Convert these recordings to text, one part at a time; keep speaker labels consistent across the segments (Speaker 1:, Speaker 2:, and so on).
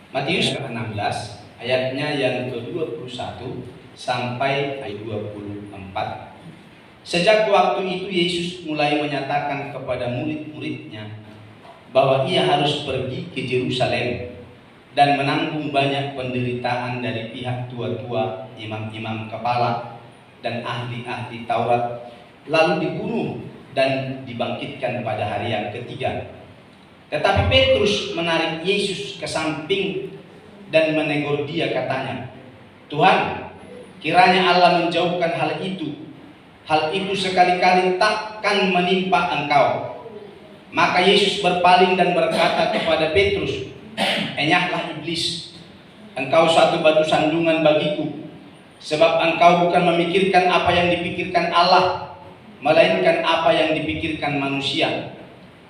Speaker 1: Matius 16 ayatnya yang ke-21 sampai ayat 24. Sejak waktu itu Yesus mulai menyatakan kepada murid-muridnya bahwa ia harus pergi ke Yerusalem dan menanggung banyak penderitaan dari pihak tua-tua, imam-imam kepala, dan ahli-ahli Taurat, lalu dibunuh dan dibangkitkan pada hari yang ketiga. Tetapi Petrus menarik Yesus ke samping dan menegur dia, katanya, "Tuhan, kiranya Allah menjauhkan hal itu. Hal itu sekali-kali takkan menimpa engkau." Maka Yesus berpaling dan berkata kepada Petrus, "Enyahlah iblis, engkau satu batu sandungan bagiku, sebab engkau bukan memikirkan apa yang dipikirkan Allah, melainkan apa yang dipikirkan manusia."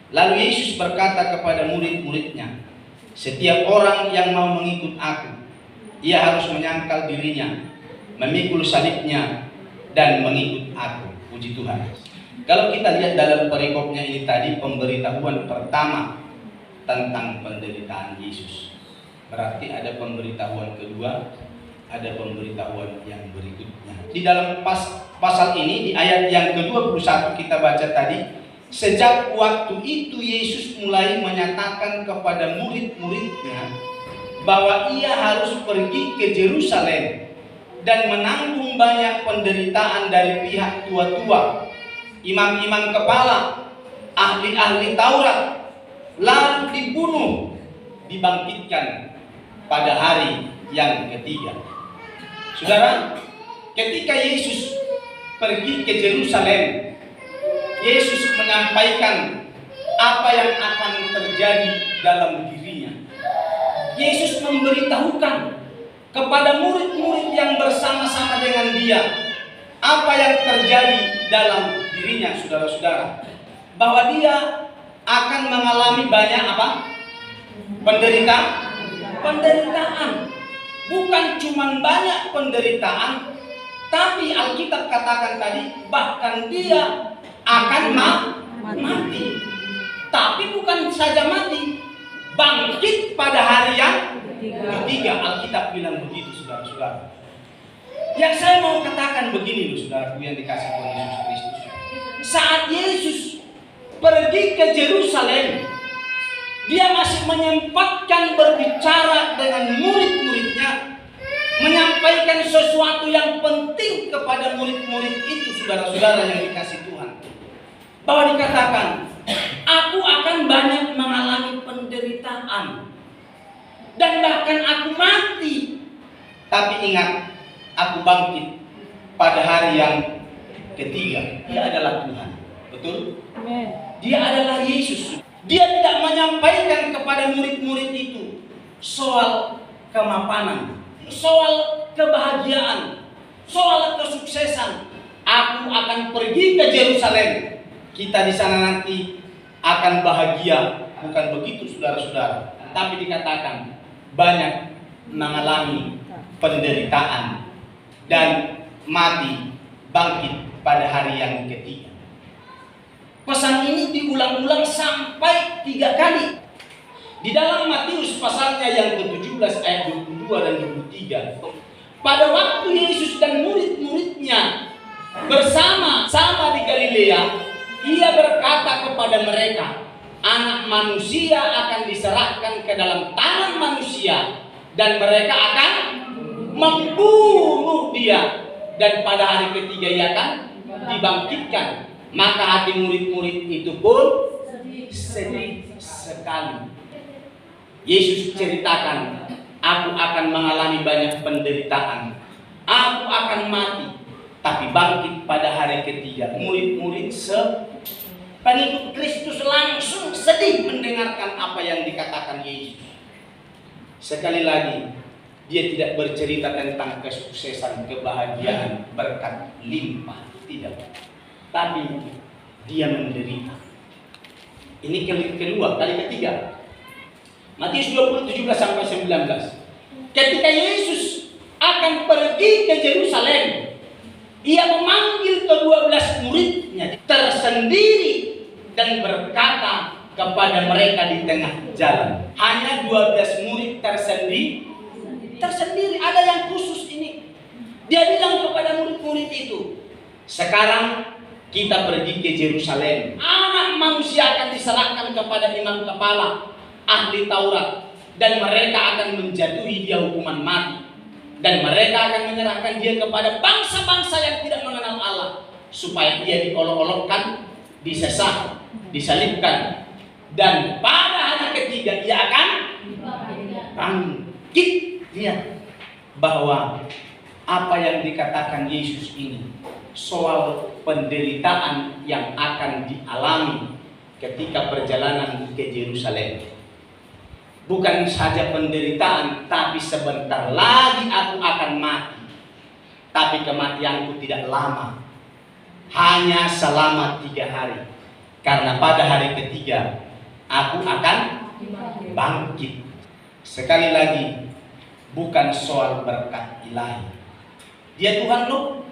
Speaker 1: Lalu Yesus berkata kepada murid-muridnya, "Setiap orang yang mau mengikut aku, ia harus menyangkal dirinya, memikul salibnya, dan mengikut aku." Puji Tuhan. Kalau kita lihat dalam perikopnya ini tadi, pemberitahuan pertama tentang penderitaan Yesus. Berarti ada pemberitahuan kedua, ada pemberitahuan yang berikutnya. Di dalam pasal ini, di ayat yang ke-21 kita baca tadi, sejak waktu itu Yesus mulai menyatakan kepada murid-muridnya bahwa ia harus pergi ke Yerusalem dan menanggung banyak penderitaan dari pihak tua-tua, imam-imam kepala, ahli-ahli Taurat, lalu dibunuh, dibangkitkan pada hari yang ketiga. Saudara, ketika Yesus pergi ke Yerusalem, Yesus menyampaikan apa yang akan terjadi dalam dirinya. Yesus memberitahukan kepada murid-murid yang bersama-sama dengan dia apa yang terjadi dalam dirinya, saudara-saudara, bahwa dia akan mengalami banyak apa? Penderitaan. Bukan cuma banyak penderitaan, tapi Alkitab katakan tadi bahkan dia akan mati. Tapi bukan saja mati, bangkit pada hari yang ketiga. Alkitab bilang begitu, saudara-saudara. Yang saya mau katakan begini loh, saudaraku yang dikasih Tuhan Yesus Kristus. Saat Yesus pergi ke Yerusalem, dia masih menyempatkan berbicara dengan murid-muridnya, menyampaikan sesuatu yang penting kepada murid-murid itu, saudara-saudara yang dikasih Tuhan. Bahwa dikatakan, "Aku akan banyak mengalami penderitaan, dan bahkan aku mati. Tapi ingat, aku bangkit pada hari yang ketiga." Dia adalah Tuhan. Betul? Amen. Dia adalah Yesus. Dia tidak menyampaikan kepada murid-murid itu soal kemapanan, soal kebahagiaan, soal kesuksesan. "Aku akan pergi ke Yerusalem. Kita di sana nanti akan bahagia." Bukan begitu, saudara-saudara. Tapi dikatakan banyak mengalami penderitaan dan mati, bangkit pada hari yang ketiga. Pesan ini diulang-ulang sampai 3 kali. Di dalam Matius pasalnya yang ke-17 ayat 22 dan 23. Pada waktu Yesus dan murid-muridnya bersama-sama di Galilea, ia berkata kepada mereka, "Anak manusia akan diserahkan ke dalam tangan manusia, dan mereka akan membunuh dia, dan pada hari ketiga ia akan dibangkitkan." Maka hati murid-murid itu pun sedih sekali. Yesus ceritakan, "Aku akan mengalami banyak penderitaan, aku akan mati, tapi bangkit pada hari ketiga." Murid-murid pengikut Kristus langsung sedih mendengarkan apa yang dikatakan Yesus. Sekali lagi, dia tidak bercerita tentang kesuksesan, kebahagiaan, berkat limpah, tidak. Tapi dia menderita. Ini kali ketiga. Matius 20:17-19. Ketika Yesus akan pergi ke Yerusalem, ia memanggil ke-12 muridnya tersendiri dan berkata kepada mereka di tengah jalan. Hanya 12 murid tersendiri tersendiri. Ada yang khusus ini. Dia bilang kepada murid-murid itu, sekarang kita pergi ke Yerusalem. Anak manusia akan diserahkan kepada imam kepala, ahli Taurat, dan mereka akan menjatuhi dia hukuman mati. Dan mereka akan menyerahkan dia kepada bangsa-bangsa yang tidak mengenal Allah, supaya dia diolok-olokkan, disesah, disalibkan, dan pada hari ketiga dia akan bangkit. Lihat bahwa apa yang dikatakan Yesus ini soal penderitaan yang akan dialami ketika perjalanan ke Yerusalem. Bukan saja penderitaan, tapi sebentar lagi aku akan mati. Tapi kematianku tidak lama, hanya selama 3 hari. Karena pada hari ketiga aku akan bangkit. Sekali lagi, bukan soal berkat ilahi. Dia Tuhan loh.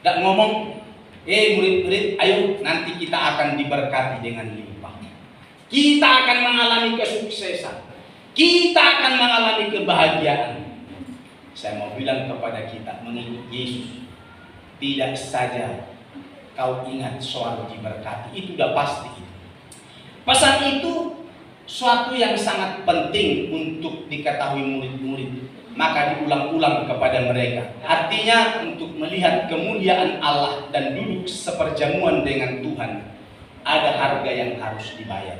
Speaker 1: Tidak ngomong, murid-murid, ayo nanti kita akan diberkati dengan limpah. Kita akan mengalami kesuksesan. Kita akan mengalami kebahagiaan. Saya mau bilang kepada kita, mengikut Yesus, tidak saja kau ingat soal diberkati, itu sudah pasti. Pesan itu suatu yang sangat penting untuk diketahui murid-murid. Maka diulang-ulang kepada mereka. Artinya untuk melihat kemuliaan Allah dan duduk seperjamuan dengan Tuhan, ada harga yang harus dibayar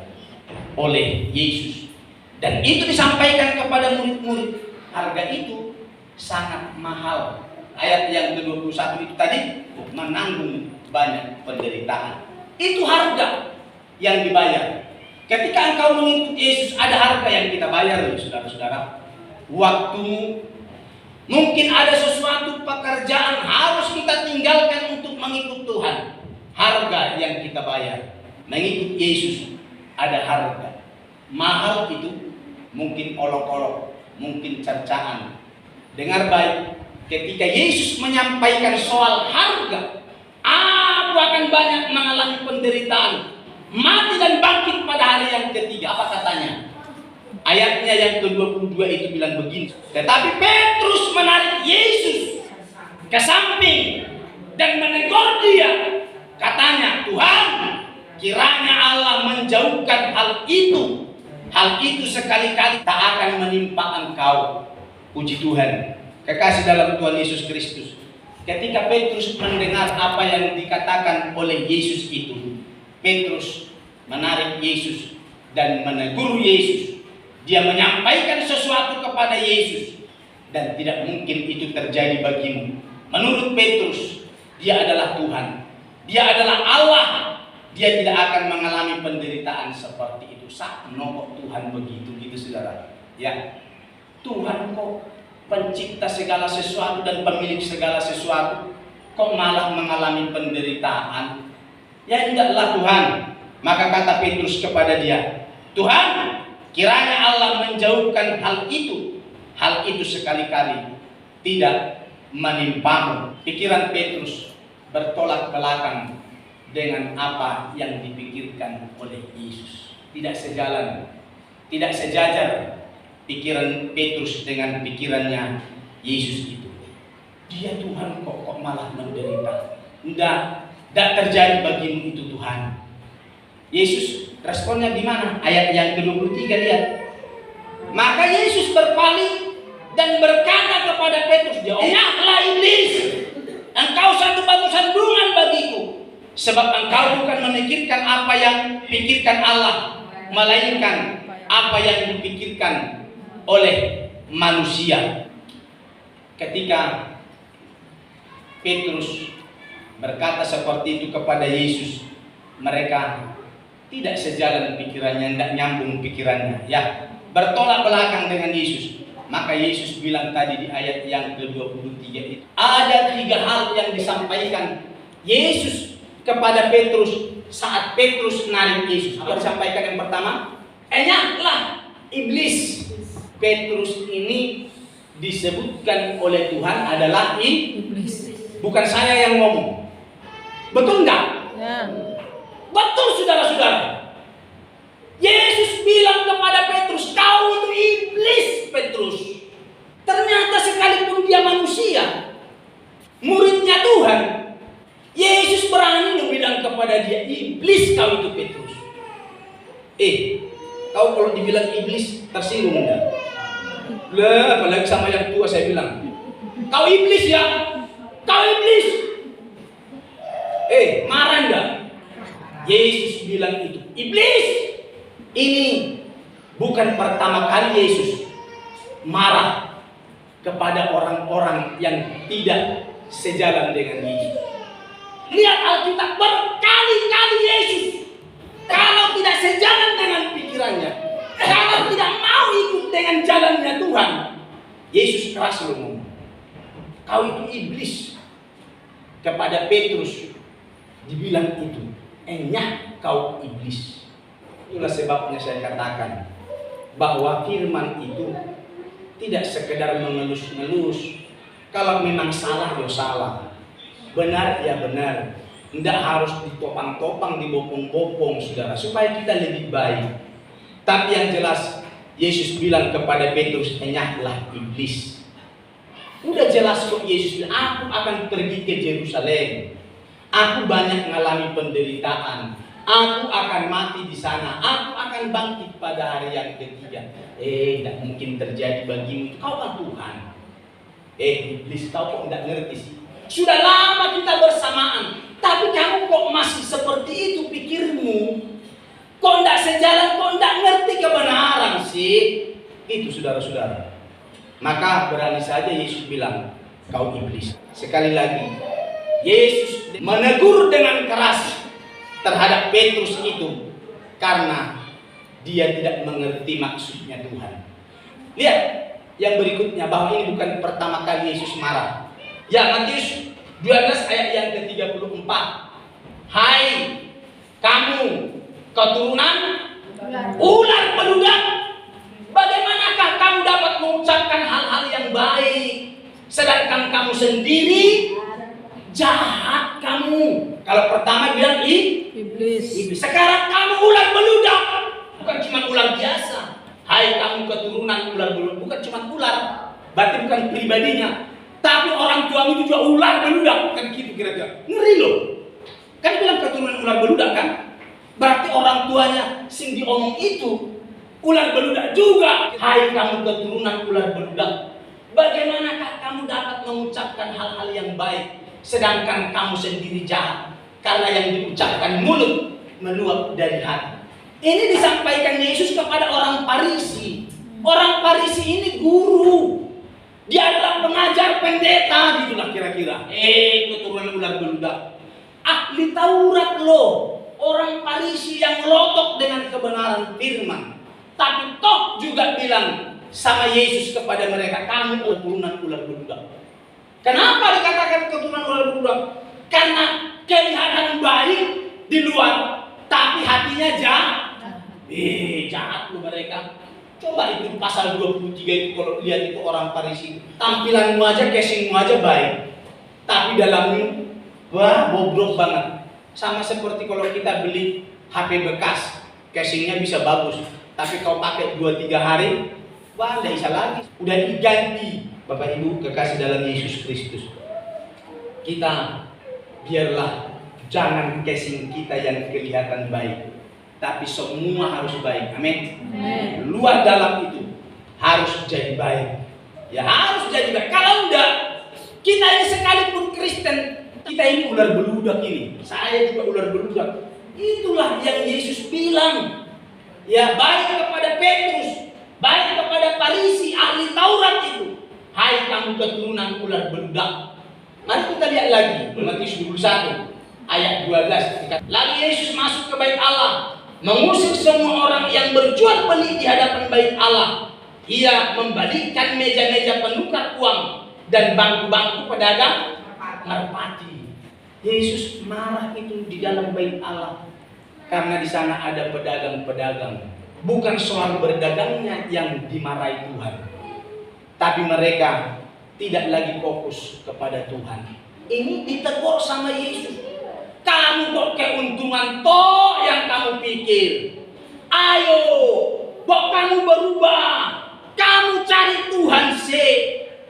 Speaker 1: oleh Yesus. Dan itu disampaikan kepada murid-murid. Harga itu sangat mahal. Ayat yang ke-21 itu tadi, menanggung banyak penderitaan. Itu harga yang dibayar. Ketika engkau mengikut Yesus, ada harga yang kita bayar, saudara-saudara. Waktu, mungkin ada sesuatu pekerjaan harus kita tinggalkan untuk mengikut Tuhan. Harga yang kita bayar mengikut Yesus ada harga. Mahal itu, mungkin olok-olok, mungkin cercaan. Dengar baik, ketika Yesus menyampaikan soal harga, aku akan banyak mengalami penderitaan, mati dan bangkit pada hari yang ketiga. Apa katanya? Ayatnya yang ke-22 itu bilang begini. Tetapi Petrus menarik Yesus ke samping dan menegur dia. Katanya, Tuhan, kiranya Allah menjauhkan hal itu. Hal itu sekali-kali tak akan menimpa engkau. Puji Tuhan. Kekasih dalam Tuhan Yesus Kristus. Ketika Petrus mendengar apa yang dikatakan oleh Yesus itu, Petrus menarik Yesus dan menegur Yesus. Dia menyampaikan sesuatu kepada Yesus dan tidak mungkin itu terjadi bagimu. Menurut Petrus, dia adalah Tuhan. Dia adalah Allah. Dia tidak akan mengalami penderitaan seperti itu. Sakno kok Tuhan begitu, gitu saudara. Ya, Tuhan kok pencipta segala sesuatu dan pemilik segala sesuatu, kok malah mengalami penderitaan? Ya tidaklah Tuhan. Maka kata Petrus kepada dia, Tuhan, kiranya Allah menjauhkan hal itu. Hal itu sekali-kali tidak menimpamu. Pikiran Petrus bertolak belakang dengan apa yang dipikirkan oleh Yesus. Tidak sejalan, tidak sejajar pikiran Petrus dengan pikirannya Yesus itu. Dia Tuhan kok malah menderita. Tidak terjadi bagimu itu Tuhan. Yesus responnya gimana? Ayat yang ke-23 lihat. Maka Yesus berpaling dan berkata kepada Petrus, "Enyahlah iblis, engkau satu batu sandungan bagiku, sebab engkau bukan memikirkan apa yang pikirkan Allah, melainkan apa yang dipikirkan oleh manusia." Ketika Petrus berkata seperti itu kepada Yesus, mereka tidak sejalan pikirannya, tidak nyambung pikirannya, ya, bertolak belakang dengan Yesus. Maka Yesus bilang tadi di ayat yang ke-23 itu, ada 3 hal yang disampaikan Yesus kepada Petrus saat Petrus narik Yesus. Apa disampaikan? Yang pertama, enyahlah iblis. Petrus ini disebutkan oleh Tuhan adalah iblis. Bukan saya yang ngomong. Betul enggak? Ya. Betul saudara-saudara. Yesus bilang kepada Petrus, kau itu iblis Petrus. Petrus. Ternyata sekalipun dia manusia, muridnya Tuhan, Yesus berani bilang kepada dia, iblis kau itu Petrus. Kau kalau dibilang iblis tersinggung enggak? Lah, apalagi sama yang tua saya bilang, kau iblis ya, kau iblis. Marah enggak? Yesus bilang itu, iblis. Ini bukan pertama kali Yesus marah kepada orang-orang yang tidak sejalan dengan Yesus. Lihat Alkitab, berkali-kali Yesus kalau tidak sejalan dengan pikirannya, kalau tidak mau ikut dengan jalannya Tuhan, Yesus keras ngomong, kau itu iblis. Kepada Petrus dibilang itu, enyah kau iblis. Itulah sebabnya saya katakan bahwa firman itu tidak sekedar mengelus-ngelus. Kalau memang salah ya salah, benar ya benar. Tidak harus ditopang-topang, dibopong-bopong, saudara, supaya kita lebih baik. Tapi yang jelas Yesus bilang kepada Petrus, enyahlah iblis. Udah jelas kok Yesus bilang, aku akan pergi ke Yerusalem. Aku banyak mengalami penderitaan. Aku akan mati di sana. Aku akan bangkit pada hari yang ketiga. Tidak mungkin terjadi bagimu. Kau kan Tuhan. Iblis, kau kok tidak ngerti sih? Sudah lama kita bersamaan, tapi kamu kok masih seperti itu pikirmu? Kok tidak sejalan, kok tidak ngerti kebenaran sih? Itu saudara-saudara. Maka berani saja Yesus bilang, kau iblis. Sekali lagi, Yesus menegur dengan keras terhadap Petrus itu karena dia tidak mengerti maksudnya Tuhan. Lihat yang berikutnya, bahwa ini bukan pertama kali Yesus marah. Ya, Matius 12 ayat yang ke-34. Hai kamu keturunan ular beludak, bagaimanakah kamu dapat mengucapkan hal-hal yang baik, sedangkan kamu sendiri jahat kamu. Kalau pertama bilang iblis. Sekarang kamu ular beludak, bukan cuma ular biasa. Hai kamu keturunan ular beludak, bukan cuma ular, berarti bukan pribadinya, tapi orang tuamu itu juga ular beludak. Kan gitu kira-kira. Ngeri loh. Kan bilang keturunan ular beludak kan? Berarti orang tuanya sing diomong itu ular beludak juga. Hai kamu keturunan ular beludak, bagaimanakah kamu dapat mengucapkan hal-hal yang baik, sedangkan kamu sendiri jahat? Karena yang diucapkan mulut meluap dari hati. Ini disampaikan Yesus kepada orang Farisi. Orang Farisi ini guru. Dia adalah pengajar, pendeta, gitulah kira-kira. Keturunan ular beludak. Ahli Taurat loh. Orang Farisi yang lotok dengan kebenaran firman. Tapi toh juga bilang sama Yesus kepada mereka, kamu keturunan ular beludak. Kenapa dikatakan keturunan ular beludak? Karena kelihatan baik di luar, tapi hatinya jahat. Jahat loh mereka. Coba itu pasal 23 itu, kalau lihat itu orang Farisi, tampilanmu aja, casingmu aja baik, tapi dalamnya wah bobrok banget. Sama seperti kalau kita beli HP bekas, casingnya bisa bagus, tapi kau pakai 2-3 hari, wah tidak bisa lagi, udah diganti. Bapak Ibu kekasih dalam Yesus Kristus, kita biarlah jangan casing kita yang kelihatan baik, tapi semua harus baik. Amin. Luar dalam itu harus jadi baik. Ya harus jadi baik. Kalau enggak, kita ini sekalipun Kristen, kita ini ular beludak ini. Saya juga ular beludak. Itulah yang Yesus bilang. Ya, baik kepada Petrus, baik kepada Farisi, ahli Taurat itu. Hai kamu keturunan ular beludak. Mari kita lihat lagi Matius 21 ayat 12. Lalu Yesus masuk ke bait Allah, mengusir semua orang yang berjual beli di hadapan bait Allah. Ia membalikkan meja-meja penukar uang dan bangku-bangku pedagang merpati. Yesus marah itu di dalam bait Allah karena di sana ada pedagang-pedagang. Bukan soal berdagangnya yang dimarahi Tuhan, tapi mereka tidak lagi fokus kepada Tuhan. Ini ditegur sama Yesus. Kamu kok keuntungan toh yang kamu pikir? Ayo, kok kamu berubah? Kamu kamu cari Tuhan sih.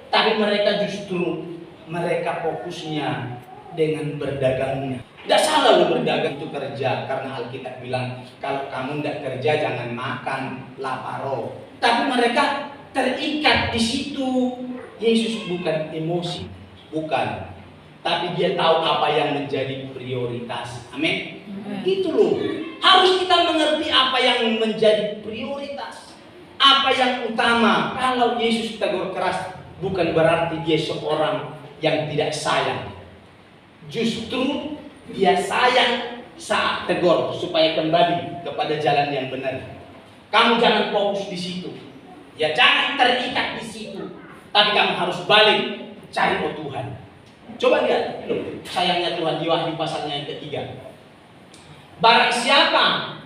Speaker 1: Tapi mereka justru fokusnya dengan berdagangnya. Tidak salah lo berdagang itu kerja, karena Alkitab bilang kalau kamu tidak kerja jangan makan, laparo. Tapi mereka terikat di situ. Yesus bukan emosi, bukan. Tapi dia tahu apa yang menjadi prioritas. Amin. Itu loh. Harus kita mengerti apa yang menjadi prioritas. Apa yang utama. Kalau Yesus tegur keras, bukan berarti dia seorang yang tidak sayang. Justru dia sayang saat tegur supaya kembali kepada jalan yang benar. Kamu jangan fokus di situ. Ya jangan terikat di situ. Tapi kamu harus balik cari Tuhan. Coba lihat, sayangnya Tuhan di Wahyu pasalnya yang ketiga. Barang siapa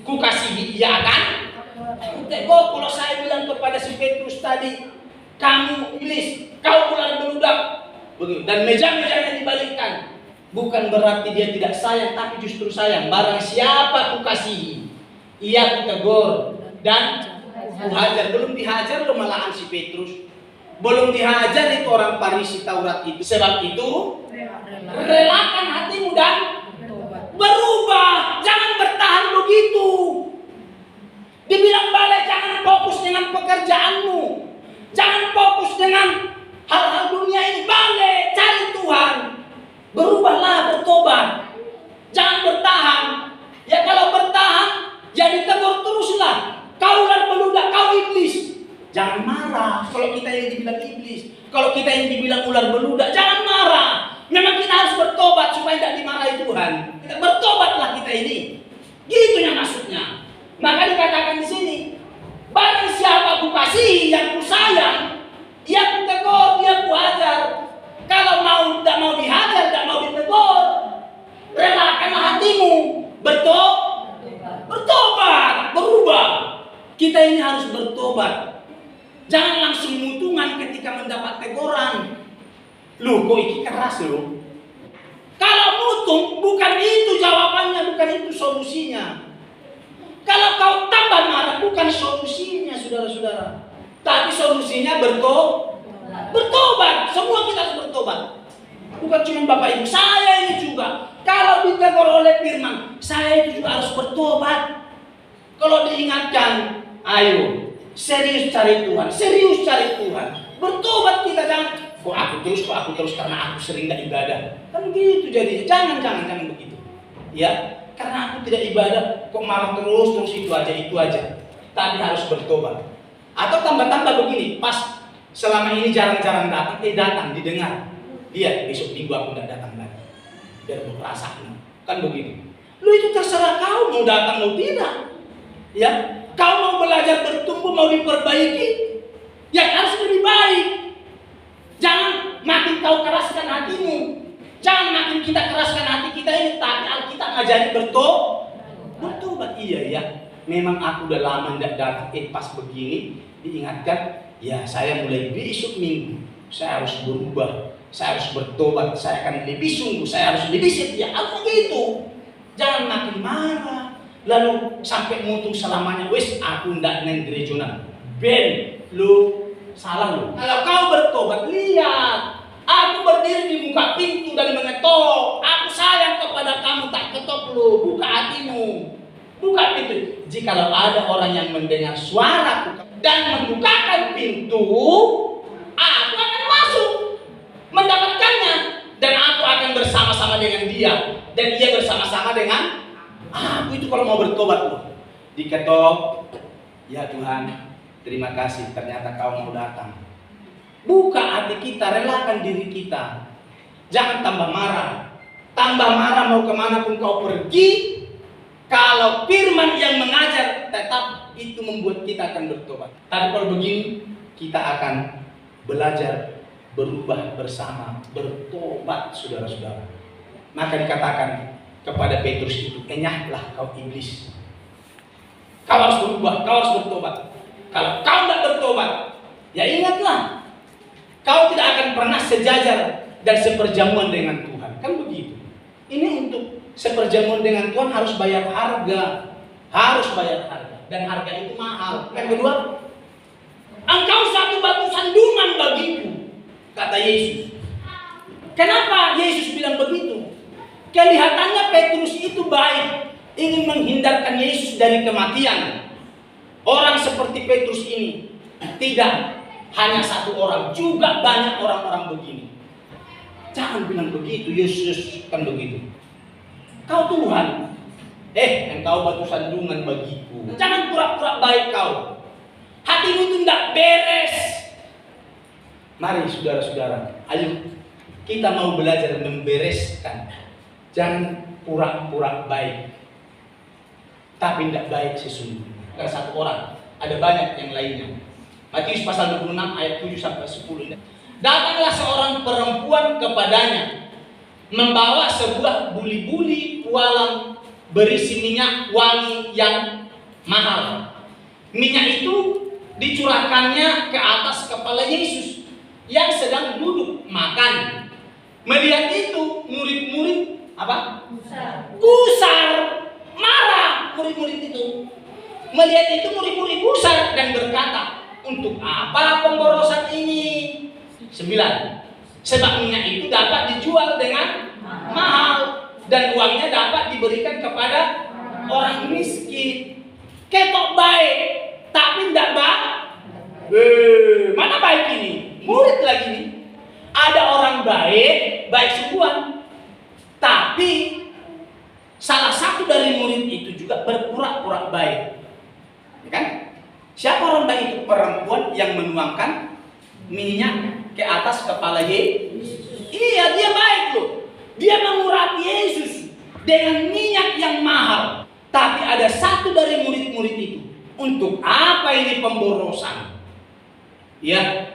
Speaker 1: ku kasihi ia akan tegur. Kalau saya bilang kepada si Petrus tadi, kamu iblis, kau ular beludak, dan meja-mejanya dibalikkan, bukan berarti dia tidak sayang, tapi justru sayang. Barang siapa ku kasihi ia ku tegur dan ku hajar. Belum dihajar lo malahan si Petrus. Belum dihajar itu orang Farisi Taurat itu. Sebab itu relakan hatimu dan berubah. Jangan bertahan begitu. Dibilang balik, jangan fokus dengan pekerjaanmu. Jangan fokus dengan hal-hal dunia ini. Balik, cari Tuhan. Berubahlah, bertobat. Jangan bertahan. Ya kalau bertahan, jadi tegur teruslah. Kau ular beludak, kau iblis. Jangan marah kalau kita yang dibilang iblis. Kalau kita yang dibilang ular beludak, jangan marah. Memang kita harus bertobat supaya tidak dimarahi Tuhan. Bertobatlah kita ini. Gitu yang maksudnya. Maka dikatakan di sini, barang siapa ku kasihi, yang ku sayang, ia ku tegur, ia ku hajar. Kalau tidak mau dihajar, tidak mau ditegur, relakanlah hatimu. Bertobat, berubah. Kita ini harus bertobat. Jangan langsung mutungan ketika mendapat teguran. Loh, kok ini keras loh. Kalau mutung, bukan itu jawabannya, bukan itu solusinya. Kalau kau tambah marah, bukan solusinya, saudara-saudara. Tapi solusinya bertobat. Semua kita harus bertobat. Bukan cuma Bapak Ibu, saya ini juga. Kalau ditegur oleh firman, saya itu juga harus bertobat. Kalau diingatkan, ayo. Serius cari Tuhan. Bertobat kita, jangan kok aku terus karena aku sering tidak ibadah. Kan gitu jadinya. Jangan begitu. Ya, karena aku tidak ibadah kok malah terus itu aja. Tapi harus bertobat. Atau tambah begini, pas selama ini jarang-jarang datang, didengar. Dia besok minggu aku tidak datang lagi. Biar berperasaan. Kan begitu. Lu itu terserah kau mau datang mau tidak. Ya, kau mau belajar bertumbuh, mau diperbaiki, yang harus lebih baik. Jangan makin kau keraskan hatimu. Jangan makin kita keraskan hati kita ini. Tapi Alkitab ngajari bertobat. Iya ya, memang aku udah lama tidak datang. Pas begini diingatkan, ya saya mulai besok minggu saya harus berubah, saya harus bertobat, saya akan lebih sungguh, saya harus lebih setia. Apa gitu? Jangan makin marah. Lalu sampai mutung selamanya, wis aku ndak neng gerejonan. Ben, lu salah lu. Kalau kau bertobat, lihat, aku berdiri di muka pintu dan mengetok. Aku sayang kepada kamu, tak ketok lu. Buka hatimu, buka pintu. Jikalau ada orang yang mendengar suaraku dan membukakan pintu, aku akan masuk mendapatkannya, dan aku akan bersama-sama dengan dia, dan dia bersama-sama dengan aku. Itu kalau mau bertobat loh. Diketok, ya Tuhan, terima kasih, ternyata kau mau datang. Buka hati kita, relakan diri kita. Jangan tambah marah. Tambah marah mau kemana pun kau pergi. Kalau firman yang mengajar, tetap itu membuat kita akan bertobat. Tapi kalau begini, kita akan belajar berubah bersama, bertobat, saudara-saudara. Maka dikatakan kepada Petrus itu, enyahlah kau iblis. Kau harus berubah, kau harus bertobat. Kalau kau tidak bertobat, ya ingatlah, kau tidak akan pernah sejajar dan seperjamuan dengan Tuhan. Kan begitu. Ini untuk seperjamuan dengan Tuhan harus bayar harga. Dan harga itu mahal. Yang kedua,
Speaker 2: Engkau satu batu sandungan bagiku, kata Yesus. Kenapa Yesus bilang begitu? Kelihatannya Petrus itu baik, ingin menghindarkan Yesus dari kematian. Orang seperti Petrus ini tidak hanya satu orang, juga banyak orang-orang begini. Jangan bilang begitu, Yesus kan begitu. Kau Tuhan, engkau batu sandungan bagiku. Jangan pura-pura baik kau. Hatimu itu tidak beres. Mari saudara-saudara, ayo kita mau belajar membereskan. Jangan pura-pura baik, tapi tidak baik sesungguhnya. Karena satu orang, ada banyak yang lainnya. Matius pasal 26 ayat 7 sampai 10. Datanglah seorang perempuan kepadanya, membawa sebuah buli-buli pualam berisi minyak wangi yang mahal. Minyak itu dicurahkannya ke atas kepala Yesus yang sedang duduk makan. Melihat itu, murid-murid gusar, marah murid-murid itu. Melihat itu murid-murid gusar dan berkata, untuk apa pemborosan ini? 9. Sebab minyak itu dapat dijual dengan mahal dan uangnya dapat diberikan kepada orang miskin. Ketok baik, tapi tidak baik. Mana baik ini? Murid lagi nih. Ada orang baik, baik sungguhan. Tapi salah satu dari murid itu juga berpura-pura baik. Ya kan? Siapa orang baik itu? Perempuan yang menuangkan minyak ke atas kepala Yesus. Iya, dia baik loh. Dia mengurapi Yesus dengan minyak yang mahal. Tapi ada satu dari murid-murid itu. Untuk apa ini pemborosan? Ya,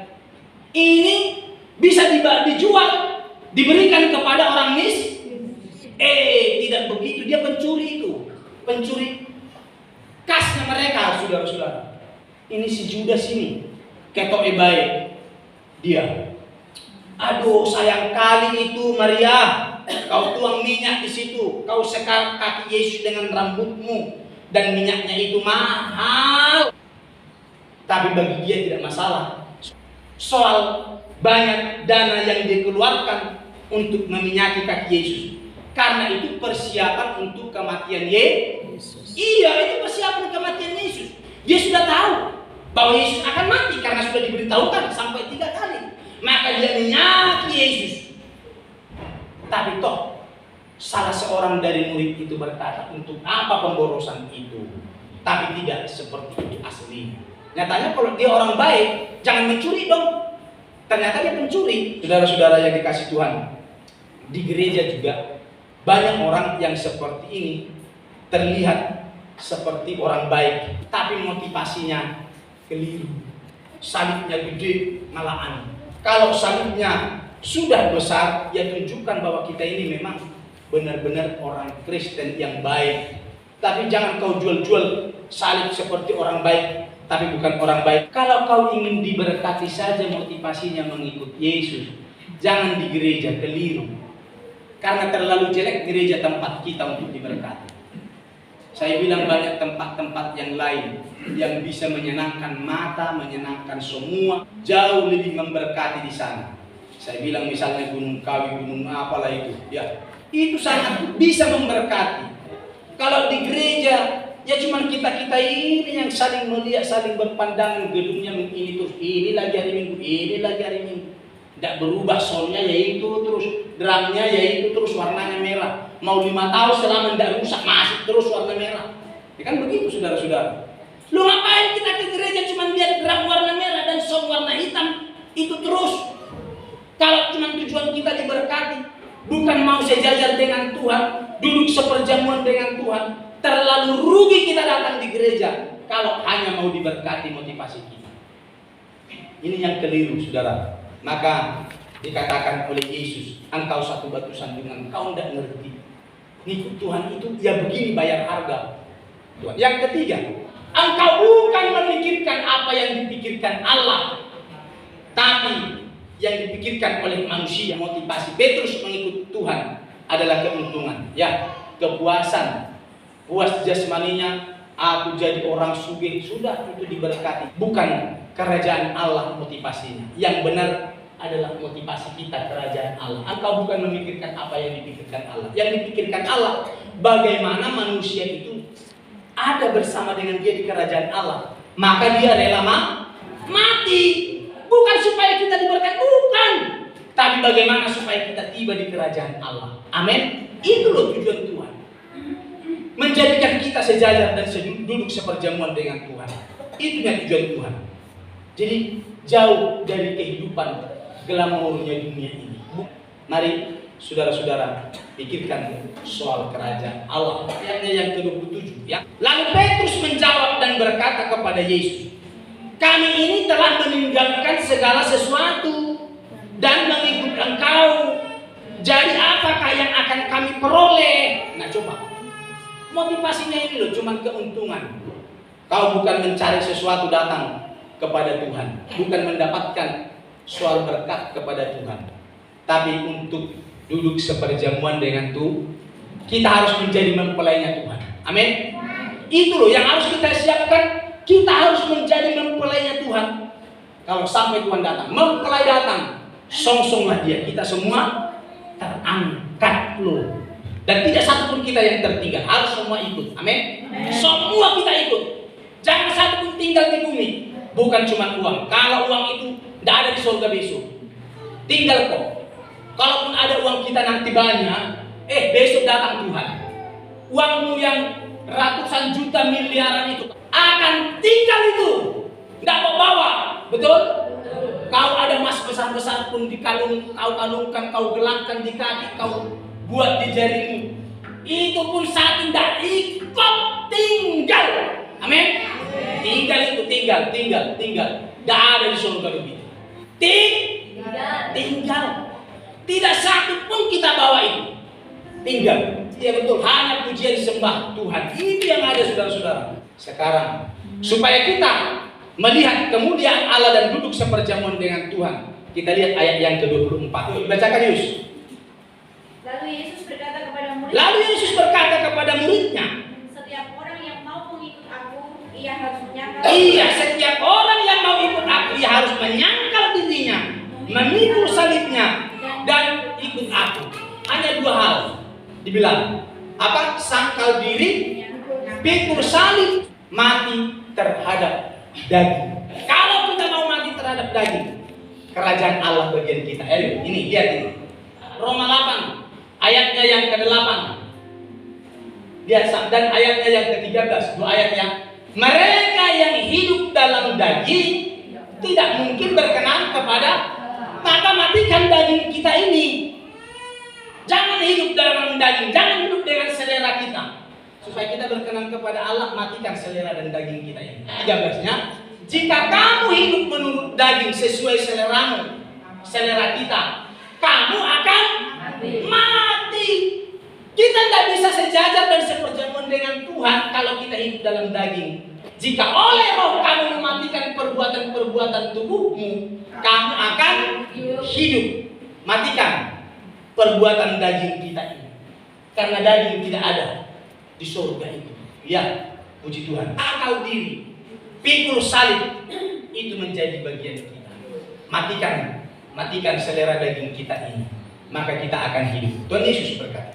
Speaker 2: ini bisa dijual, diberikan kepada orang miskin. Tidak begitu. Dia pencuri itu. Pencuri kasnya mereka, saudara-saudara. Ini si Judas ini. Ketok baik. Dia. Aduh, sayang kali itu Maria. Kau tuang minyak di situ. Kau sekar kaki Yesus dengan rambutmu. Dan minyaknya itu mahal. Tapi bagi dia tidak masalah. Soal banyak dana yang dikeluarkan untuk meminyaki kaki Yesus. Karena itu persiapan untuk kematian Yesus. Iya, itu persiapan kematian Yesus. Dia sudah tahu bahwa Yesus akan mati karena sudah diberitahukan sampai 3 kali. Maka dia minyaki Yesus. Tapi toh salah seorang dari murid itu berkata, untuk apa pemborosan itu? Tapi tidak seperti itu aslinya. Nyatanya kalau dia orang baik, jangan mencuri dong. Ternyata dia pencuri. Saudara-saudara yang dikasih Tuhan, di gereja juga banyak orang yang seperti ini, terlihat seperti orang baik, tapi motivasinya keliru. Salibnya gede, malahan. Kalau salibnya sudah besar, ya tunjukkan bahwa kita ini memang benar-benar orang Kristen yang baik. Tapi jangan kau jual-jual salib seperti orang baik, tapi bukan orang baik. Kalau kau ingin diberkati saja motivasinya mengikut Yesus, jangan di gereja, keliru. Karena terlalu jelek gereja tempat kita untuk diberkati. Saya bilang banyak tempat-tempat yang lain yang bisa menyenangkan mata, menyenangkan semua, jauh lebih memberkati di sana. Saya bilang misalnya Gunung Kawi, gunung apalah itu, ya itu sangat bisa memberkati. Kalau di gereja, ya cuman kita ini yang saling melihat, saling berpandangan, gedungnya ini terus, ini lagi hari Minggu, ini lagi hari Minggu. Tidak berubah soundnya yaitu terus, drumnya yaitu terus warnanya merah. Mau 5 tahun selama tidak rusak masih terus warna merah. Ya kan begitu saudara-saudara. Lu ngapain kita ke gereja cuma lihat drum warna merah dan sound warna hitam itu terus? Kalau cuma tujuan kita diberkati, bukan mau sejajar dengan Tuhan, duduk seperjamuan dengan Tuhan, terlalu rugi kita datang di gereja kalau hanya mau diberkati motivasi kita. Ini yang keliru saudara. Maka dikatakan oleh Yesus, engkau satu batu sandungan, kau tidak ngerti. Ngikut Tuhan itu ya begini bayar harga. Tuhan. Yang ketiga, engkau bukan memikirkan apa yang dipikirkan Allah, tapi yang dipikirkan oleh manusia. Motivasi Petrus mengikut Tuhan adalah keuntungan, ya, kepuasan, puas jasmaninya. Aku jadi orang sugih, sudah itu diberkati. Bukan kerajaan Allah motivasinya. Yang benar adalah motivasi kita kerajaan Allah. Engkau bukan memikirkan apa yang dipikirkan Allah. Yang dipikirkan Allah, bagaimana manusia itu ada bersama dengan dia di kerajaan Allah. Maka dia rela mati. Bukan supaya kita diberkati, bukan. Tapi bagaimana supaya kita tiba di kerajaan Allah. Amin. Itu loh tujuan Tuhan. Menjadikan kita sejajar dan duduk seperjamuan dengan Tuhan. Itunya tujuan Tuhan. Jadi jauh dari kehidupan glamornya dunia ini. Mari saudara-saudara pikirkan soal kerajaan Allah. Ayatnya yang ke-27 ya. Lalu Petrus menjawab dan berkata kepada Yesus, kami ini telah meninggalkan segala sesuatu dan mengikut Engkau. Jadi apakah yang akan kami peroleh? Nah coba, motivasinya ini loh, cuman keuntungan. Kau bukan mencari sesuatu datang kepada Tuhan, bukan mendapatkan soal berkat kepada Tuhan, tapi untuk duduk seperjamuan dengan Tuhan. Kita harus menjadi mempelainya Tuhan. Amin. Itu loh yang harus kita siapkan. Kita harus menjadi mempelainya Tuhan. Kalau sampai Tuhan datang, mempelai datang, songsonglah dia. Kita semua terangkat loh. Dan tidak satupun kita yang tertinggal. Harus semua ikut. Amin. Semua kita ikut. Jangan satupun tinggal di bumi. Bukan cuma uang. Kalau uang itu tidak ada di surga besok, tinggal kok. Kalaupun ada uang kita nanti banyak, besok datang Tuhan. Uangmu yang ratusan juta miliaran itu akan tinggal itu, tidak mau bawa, betul? Kau ada emas besar-besar pun di kalung, kau kalungkan, kau gelangkan di kaki, kau buat di jarimu, itu pun saat tidak ikut tinggal. Amin. Tinggal itu, tinggal. Tidak ada di surga begitu. Tinggal. Tidak satu pun kita bawa itu. Tinggal. Ya betul, hanya pujian sembah Tuhan. Itu yang ada saudara-saudara. Sekarang, supaya kita melihat kemuliaan Allah dan duduk seperjamuan dengan Tuhan, kita lihat ayat yang ke-24. Bacakan Yesus.
Speaker 3: Lalu Yesus
Speaker 2: berkata kepada muridnya,
Speaker 3: setiap orang yang mau mengikut aku, ia harus menyangkal.
Speaker 2: Iya, setiap orang yang mau ikut aku, ia harus menyangkal dirinya, memikul salibnya, dan ikut aku. Hanya dua hal dibilang. Apa? Sangkal diri, pikul salib, mati terhadap daging. Kalau kita mau mati terhadap daging, kerajaan Allah bagian kita. Ayo, ini lihat ini. Roma 8 ayatnya yang ke-8. Lihat, dan ayatnya yang ke-13, dua ayat yang mereka yang hidup dalam daging tidak mungkin berkenan kepada, maka matikan daging kita ini. Jangan hidup dalam daging, jangan hidup dengan selera kita. Supaya kita berkenan kepada Allah, matikan selera dan daging kita ini. 13-nya, jika kamu hidup menurut daging sesuai seleramu, selera kita, kamu akan mati. Kita tidak bisa sejajar dan seperjamuan dengan Tuhan kalau kita hidup dalam daging. Jika oleh roh kamu mematikan perbuatan-perbuatan tubuhmu, kamu akan hidup. Matikan perbuatan daging kita ini. Karena daging tidak ada di surga itu. Ya, puji Tuhan. Akal diri, pikul salib, itu menjadi bagian kita. Matikan selera daging kita ini, maka kita akan hidup. Tuhan Yesus berkata.